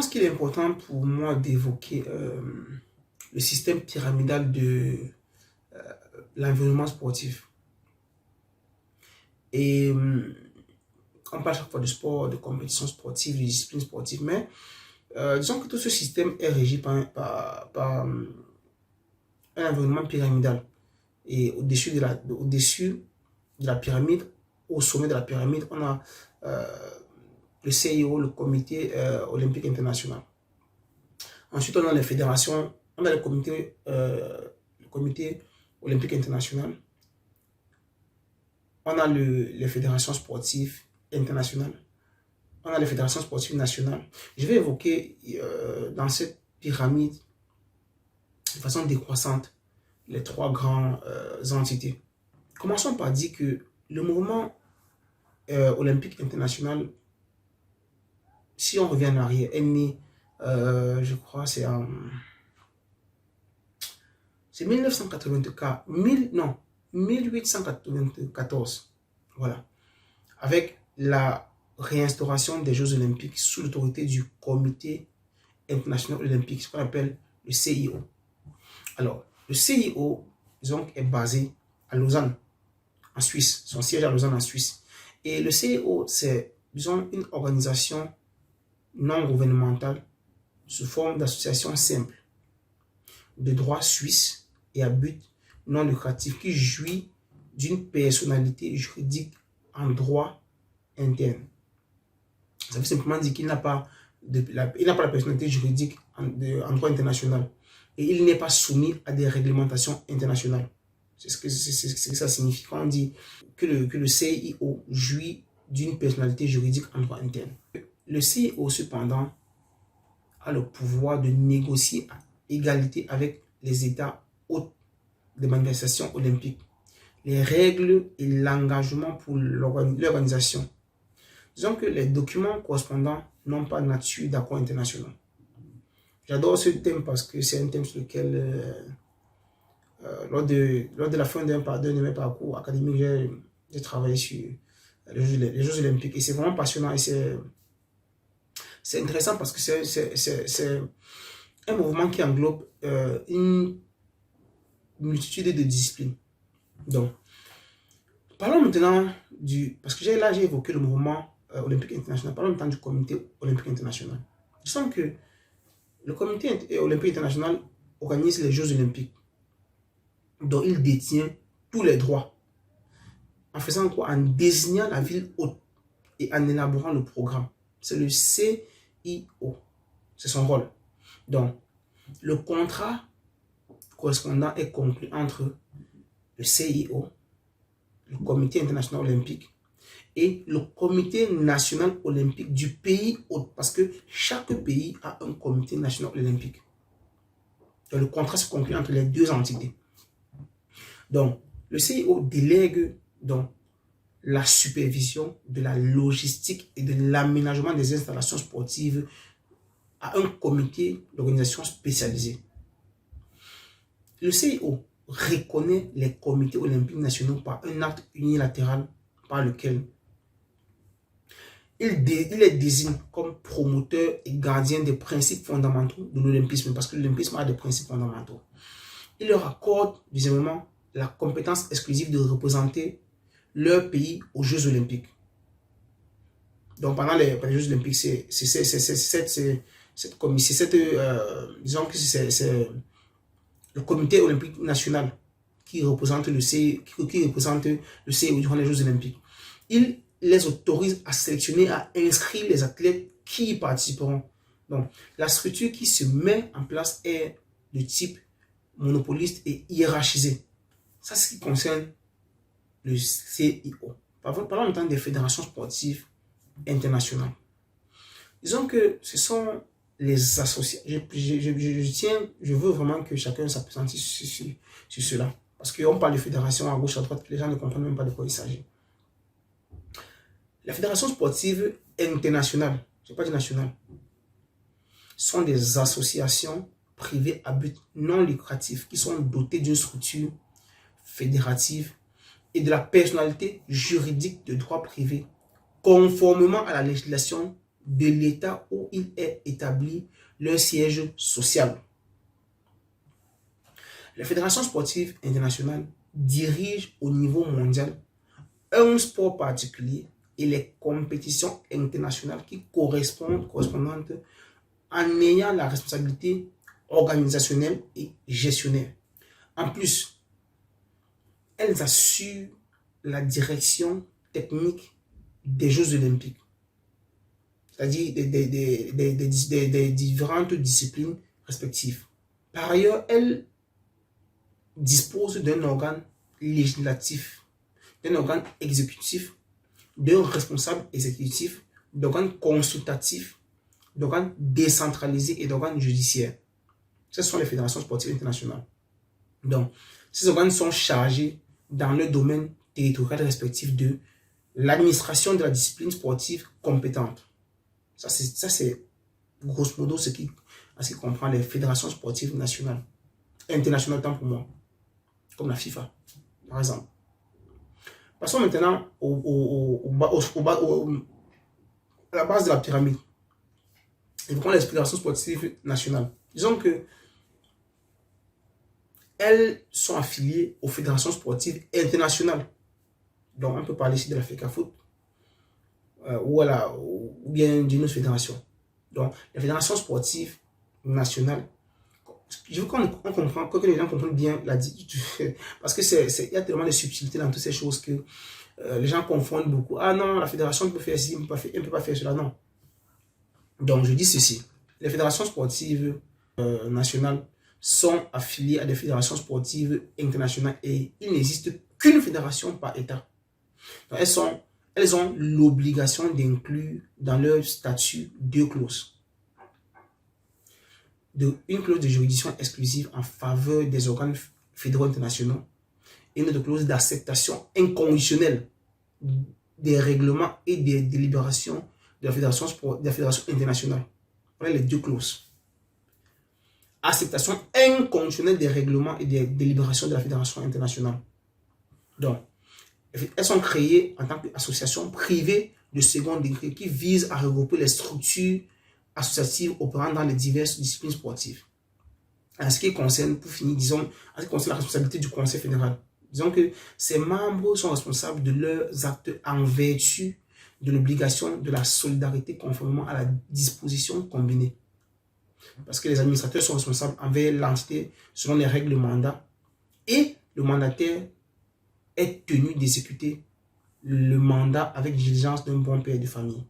pense qu'il est important pour moi d'évoquer le système pyramidal de l'environnement sportif. Et on parle chaque fois de sport, de compétition sportive, de discipline sportive, mais disons que tout ce système est régi par un environnement pyramidal. Et au-dessus de la pyramide, au sommet de la pyramide, on a le CIO, le Comité olympique international. Ensuite, on a les fédérations, on a le comité olympique international. On a les fédérations sportives internationales. On a les fédérations sportives nationales. Je vais évoquer dans cette pyramide, de façon décroissante, les trois grandes entités. Commençons par dire que le mouvement olympique international, si on revient en arrière, est né, je crois, c'est 1894. Voilà. Avec la réinstauration des Jeux olympiques sous l'autorité du Comité international olympique, ce qu'on appelle le CIO. Alors, le CIO, disons, est basé à Lausanne, en Suisse. Son siège à Lausanne, en Suisse. Et le CIO, c'est, disons, une organisation non gouvernementale sous forme d'association simple de droit suisse et à but non lucratif qui jouit d'une personnalité juridique en droit interne. Ça veut simplement dire qu'il n'a pas la personnalité juridique en droit international et il n'est pas soumis à des réglementations internationales. C'est ce que ça signifie quand on dit que le CIO jouit d'une personnalité juridique en droit interne. Le CIO, cependant, a le pouvoir de négocier à égalité avec les États hôtes des manifestations olympiques les règles et l'engagement pour l'organisation. Disons que les documents correspondants n'ont pas nature d'accord international. J'adore ce thème parce que c'est un thème sur lequel, lors de la fin d'un de mes parcours académiques, j'ai travaillé sur les Jeux olympiques et c'est vraiment passionnant et c'est intéressant parce que c'est un mouvement qui englobe une multitude de disciplines. Donc, parlons maintenant parce que là j'ai évoqué le mouvement olympique international, parlons maintenant du Comité olympique international. Je sens que le Comité olympique international organise les Jeux olympiques, dont il détient tous les droits. En faisant quoi? En désignant la ville hôte et en élaborant le programme. C'est le CIO. C'est son rôle. Donc, le contrat correspondant est conclu entre le CIO, le Comité international olympique, et le Comité national olympique du pays hôte, parce que chaque pays a un Comité national olympique. Donc, le contrat se conclut entre les deux entités. Donc, le CIO délègue donc la supervision de la logistique et de l'aménagement des installations sportives à un comité d'organisation spécialisé. Le CIO reconnaît les comités olympiques nationaux par un acte unilatéral par lequel il les désigne comme promoteurs et gardiens des principes fondamentaux de l'olympisme, parce que l'olympisme a des principes fondamentaux. Il leur accorde, deuxièmement, la compétence exclusive de représenter leur pays aux Jeux olympiques. Donc, pendant les Jeux olympiques, disons que c'est le Comité olympique national qui représente le CIO durant les Jeux olympiques. Il les autorise à sélectionner, à inscrire les athlètes qui y participeront. Donc, la structure qui se met en place est de type monopoliste et hiérarchisée. Ça, c'est ce qui concerne le CIO. Parlons maintenant des fédérations sportives internationales. Disons que ce sont les associations. Je veux vraiment que chacun s'apprécie sur cela. Parce qu'on parle de fédération à gauche, à droite, les gens ne comprennent même pas de quoi il s'agit. Les fédérations sportives internationales, je n'ai pas dit nationales, sont des associations privées à but non lucratif qui sont dotées d'une structure fédérative et de la personnalité juridique de droit privé, conformément à la législation de l'État où il est établi leur siège social. La Fédération sportive internationale dirige au niveau mondial un sport particulier et les compétitions internationales qui correspondantes en ayant la responsabilité organisationnelle et gestionnaire. En plus, elles assurent la direction technique des Jeux olympiques, c'est-à-dire des différentes disciplines respectives. Par ailleurs, elles disposent d'un organe législatif, d'un organe exécutif, d'un responsable exécutif, d'organes consultatifs, d'organes décentralisés et d'organes judiciaires. Ce sont les fédérations sportives internationales. Donc, ces organes sont chargés dans le domaine territorial respectif de l'administration de la discipline sportive compétente. Ça, c'est grosso modo ce qui comprend les fédérations sportives nationales, internationales tant pour moi, comme la FIFA, par exemple. Passons maintenant à la base de la pyramide. Et prenons les fédérations sportives nationales. Disons que elles sont affiliées aux fédérations sportives internationales. Donc, on peut parler ici de la FECAFOOT ou bien d'une autre fédération. Donc, les fédérations sportives nationales, je veux qu'on comprenne, que les gens comprennent bien parce que il y a tellement de subtilités dans toutes ces choses que les gens confondent beaucoup. Ah non, la fédération peut faire ci, elle ne peut pas faire cela. Non. Donc, je dis ceci. Les fédérations sportives nationales sont affiliées à des fédérations sportives internationales et il n'existe qu'une fédération par État. Donc, elles ont l'obligation d'inclure dans leur statut deux clauses. Une clause de juridiction exclusive en faveur des organes fédéraux internationaux et une autre clause d'acceptation inconditionnelle des règlements et des délibérations de la fédération internationale. Voilà les deux clauses. Acceptation inconditionnelle des règlements et des délibérations de la fédération internationale. Donc, elles sont créées en tant qu'associations privées de second degré qui visent à regrouper les structures associatives opérant dans les diverses disciplines sportives. En ce qui concerne, pour finir, disons, en ce qui concerne la responsabilité du Conseil fédéral, disons que ces membres sont responsables de leurs actes en vertu de l'obligation de la solidarité conformément à la disposition combinée. Parce que les administrateurs sont responsables envers l'entité selon les règles de mandat et le mandataire est tenu d'exécuter le mandat avec diligence d'un bon père de famille.